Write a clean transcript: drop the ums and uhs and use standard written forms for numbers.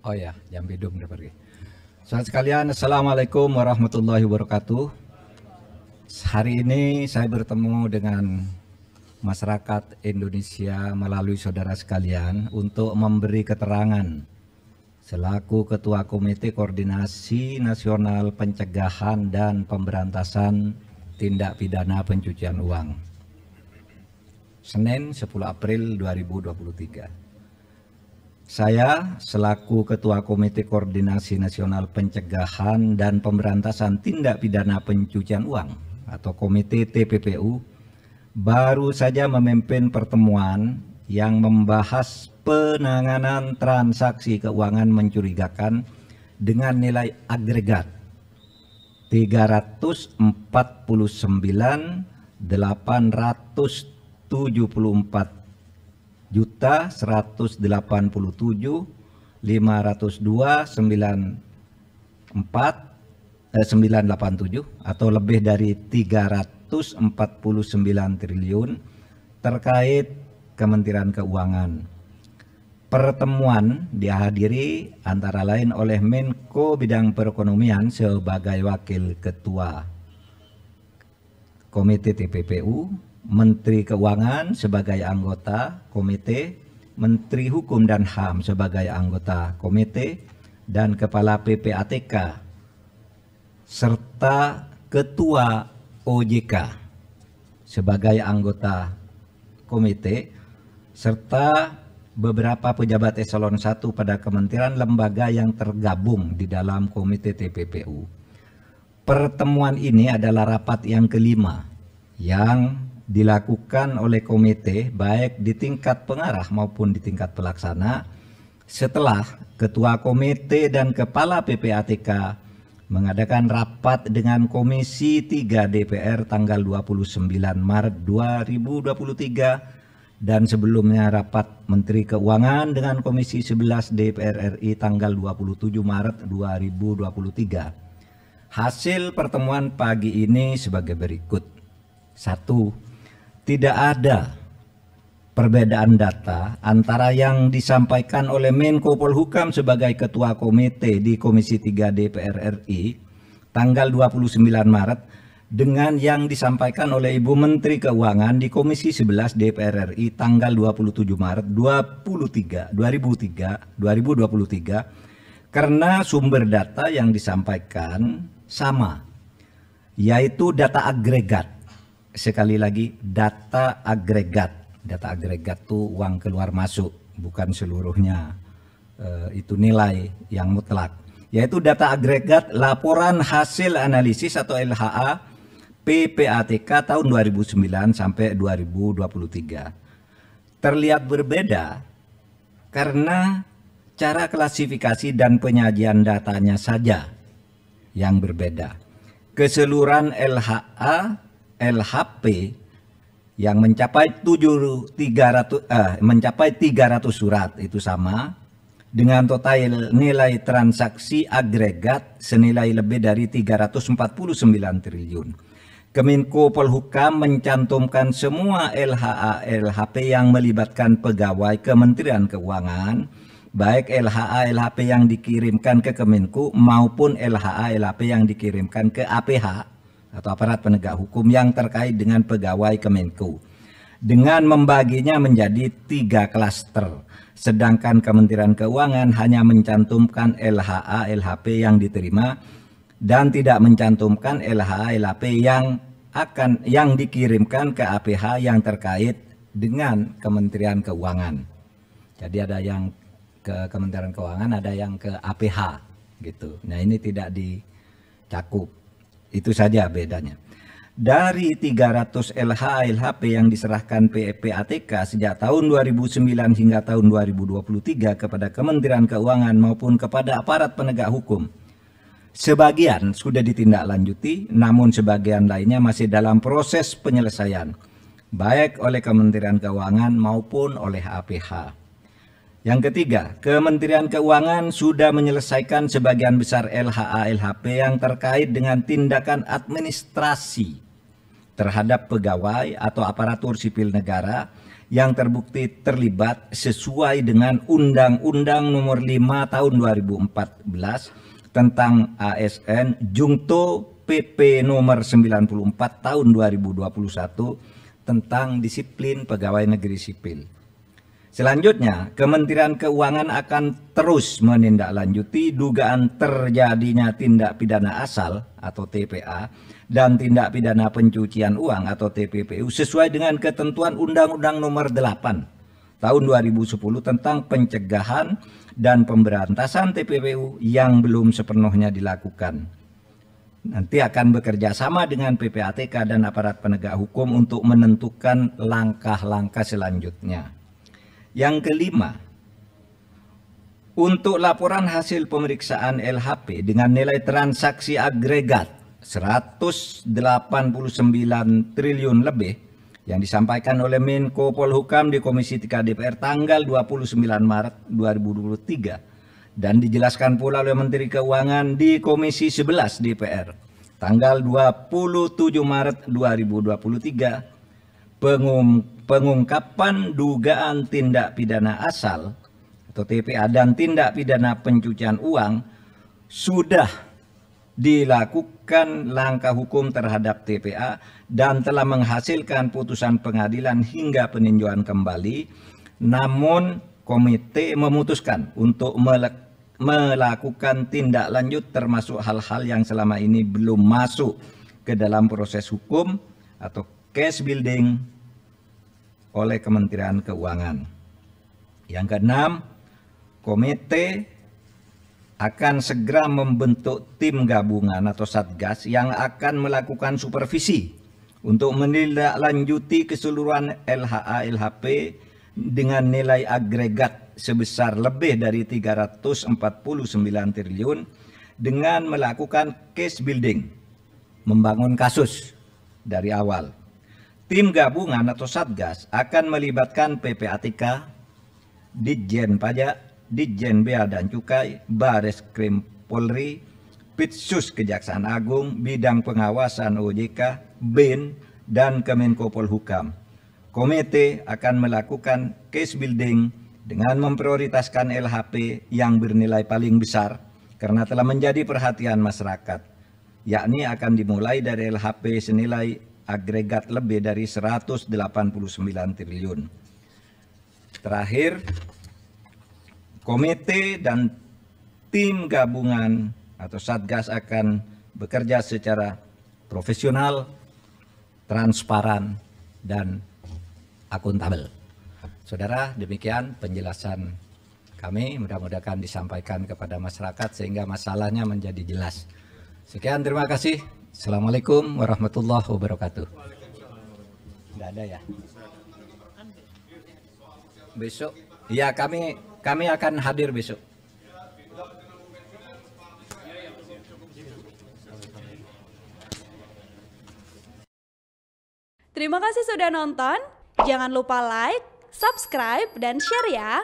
Oh ya, jam bidung udah pergi. Saudara sekalian, Assalamualaikum warahmatullahi wabarakatuh. Hari ini saya bertemu dengan masyarakat Indonesia melalui saudara sekalian untuk memberi keterangan selaku Ketua Komite Koordinasi Nasional Pencegahan dan Pemberantasan Tindak Pidana Pencucian Uang. Senin 10 April 2023. Saya selaku Ketua Komite Koordinasi Nasional Pencegahan dan Pemberantasan Tindak Pidana Pencucian Uang atau Komite TPPU baru saja memimpin pertemuan yang membahas penanganan transaksi keuangan mencurigakan dengan nilai agregat 349.874 juta 187.502.987 atau lebih dari 349 triliun terkait Kementerian Keuangan. Pertemuan dihadiri antara lain oleh Menko Bidang Perekonomian sebagai Wakil Ketua Komite TPPU, Menteri Keuangan sebagai anggota komite, Menteri Hukum dan HAM sebagai anggota komite, dan Kepala PPATK serta Ketua OJK sebagai anggota komite, serta beberapa pejabat eselon 1 pada kementerian lembaga yang tergabung di dalam komite TPPU. Pertemuan ini adalah rapat yang kelima yang dilakukan oleh komite baik di tingkat pengarah maupun di tingkat pelaksana setelah Ketua Komite dan Kepala PPATK mengadakan rapat dengan Komisi 3 DPR tanggal 29 Maret 2023 dan sebelumnya rapat Menteri Keuangan dengan Komisi 11 DPR RI tanggal 27 Maret 2023. Hasil pertemuan pagi ini sebagai berikut. 1. Tidak ada perbedaan data antara yang disampaikan oleh Menko Polhukam sebagai Ketua Komite di Komisi 3 DPR RI tanggal 29 Maret dengan yang disampaikan oleh Ibu Menteri Keuangan di Komisi 11 DPR RI tanggal 27 Maret 2023 karena sumber data yang disampaikan sama, yaitu data agregat. Sekali lagi, data agregat. Data agregat itu uang keluar masuk, bukan seluruhnya itu nilai yang mutlak. Yaitu data agregat laporan hasil analisis atau LHA PPATK tahun 2009 sampai 2023. Terlihat berbeda karena cara klasifikasi dan penyajian datanya saja yang berbeda. Keseluruhan LHP yang mencapai 300 surat itu sama dengan total nilai transaksi agregat senilai lebih dari 349 triliun. Kemenko Polhukam mencantumkan semua LHA-LHP yang melibatkan pegawai Kementerian Keuangan, baik LHA-LHP yang dikirimkan ke Kemenko maupun LHA-LHP yang dikirimkan ke APH atau aparat penegak hukum yang terkait dengan pegawai Kemenko, dengan membaginya menjadi 3 klaster, sedangkan Kementerian Keuangan hanya mencantumkan LHA-LHP yang diterima dan tidak mencantumkan LHA-LHP yang dikirimkan ke APH yang terkait dengan Kementerian Keuangan. Jadi ada yang ke Kementerian Keuangan, ada yang ke APH gitu. Nah, ini tidak dicakup. Itu saja bedanya. Dari 300 LHA-LHP yang diserahkan PPATK sejak tahun 2009 hingga tahun 2023 kepada Kementerian Keuangan maupun kepada aparat penegak hukum, sebagian sudah ditindaklanjuti, namun sebagian lainnya masih dalam proses penyelesaian, baik oleh Kementerian Keuangan maupun oleh APH. Yang ketiga, Kementerian Keuangan sudah menyelesaikan sebagian besar LHA-LHP yang terkait dengan tindakan administrasi terhadap pegawai atau aparatur sipil negara yang terbukti terlibat sesuai dengan Undang-Undang Nomor 5 Tahun 2014 tentang ASN Jungto PP Nomor 94 Tahun 2021 tentang disiplin pegawai negeri sipil. Selanjutnya, Kementerian Keuangan akan terus menindaklanjuti dugaan terjadinya tindak pidana asal atau TPA dan tindak pidana pencucian uang atau TPPU sesuai dengan ketentuan Undang-Undang Nomor 8 Tahun 2010 tentang pencegahan dan pemberantasan TPPU yang belum sepenuhnya dilakukan. Nanti akan bekerja sama dengan PPATK dan aparat penegak hukum untuk menentukan langkah-langkah selanjutnya. Yang kelima, untuk laporan hasil pemeriksaan LHP dengan nilai transaksi agregat 189 triliun lebih yang disampaikan oleh Menko Polhukam di Komisi 3 DPR tanggal 29 Maret 2023 dan dijelaskan pula oleh Menteri Keuangan di Komisi 11 DPR tanggal 27 Maret 2023, pengungkapan dugaan tindak pidana asal atau TPA dan tindak pidana pencucian uang sudah dilakukan langkah hukum terhadap TPA dan telah menghasilkan putusan pengadilan hingga peninjauan kembali. Namun komite memutuskan untuk melakukan tindak lanjut termasuk hal-hal yang selama ini belum masuk ke dalam proses hukum atau case building oleh Kementerian Keuangan. Yang keenam, komite akan segera membentuk tim gabungan atau satgas yang akan melakukan supervisi untuk menindaklanjuti keseluruhan LHA LHP dengan nilai agregat sebesar lebih dari 349 triliun dengan melakukan case building, membangun kasus dari awal. Tim gabungan atau satgas akan melibatkan PPATK, Ditjen Pajak, Ditjen Bea dan Cukai, Bareskrim Polri, Pitsus Kejaksaan Agung, Bidang Pengawasan OJK, BIN, dan Kemenko Polhukam. Komite akan melakukan case building dengan memprioritaskan LHP yang bernilai paling besar karena telah menjadi perhatian masyarakat, yakni akan dimulai dari LHP senilai agregat lebih dari 189 triliun. Terakhir, komite dan tim gabungan atau satgas akan bekerja secara profesional, transparan, dan akuntabel. Saudara, demikian penjelasan kami, mudah-mudahan disampaikan kepada masyarakat sehingga masalahnya menjadi jelas. Sekian, terima kasih. Assalamualaikum warahmatullahi wabarakatuh. Tidak ada ya? Besok, ya kami akan hadir besok. Terima kasih sudah nonton. Jangan lupa like, subscribe, dan share ya.